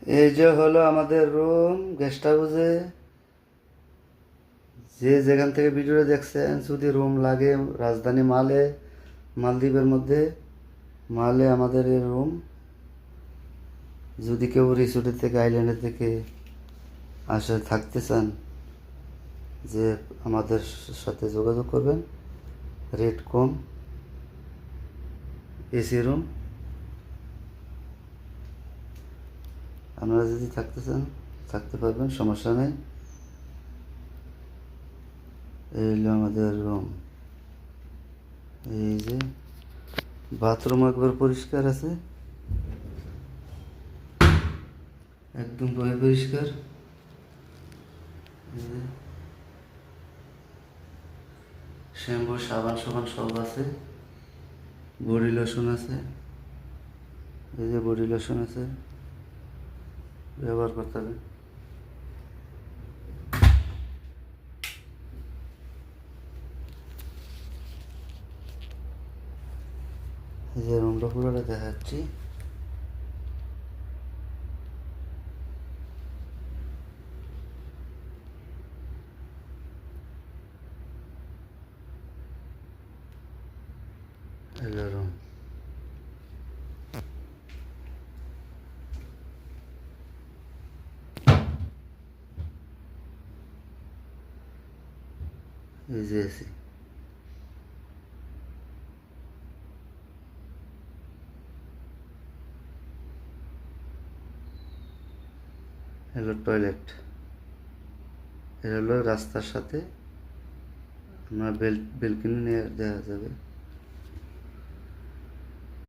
এই যে হলো আমাদের রুম গেস্ট হাউসে। যে যেখান থেকে ভিডিওটা দেখছেন, যদি রুম লাগে রাজধানী মালদ্বীপের মধ্যে মালে আমাদের এই রুম। যদি কেউ রিসোর্টের থেকে আইল্যান্ডের থেকে আসে থাকতে চান, যে আমাদের সাথে যোগাযোগ করবেন। রেট কম, এসি রুম। আপনারা যদি থাকতে চান থাকতে পারবেন, সমস্যা নেই। এই হলো আমাদের রুম। এই যে বাথরুম একবার পরিষ্কার আছে, একদম পরিষ্কার। শ্যাম্পু সাবান সাবান সব আছে। বডি লোশন আছে, এই যে বডি লোশন আছে, ব্যবহার করতে হবে। এই যে রুমটা পুরোটা দেখাচ্ছি। এই রুম। এই যে এসি। হলো টয়লেট। এটা হলো রাস্তার সাথে, আপনার বেলকনি নিয়ে দেখা যাবে।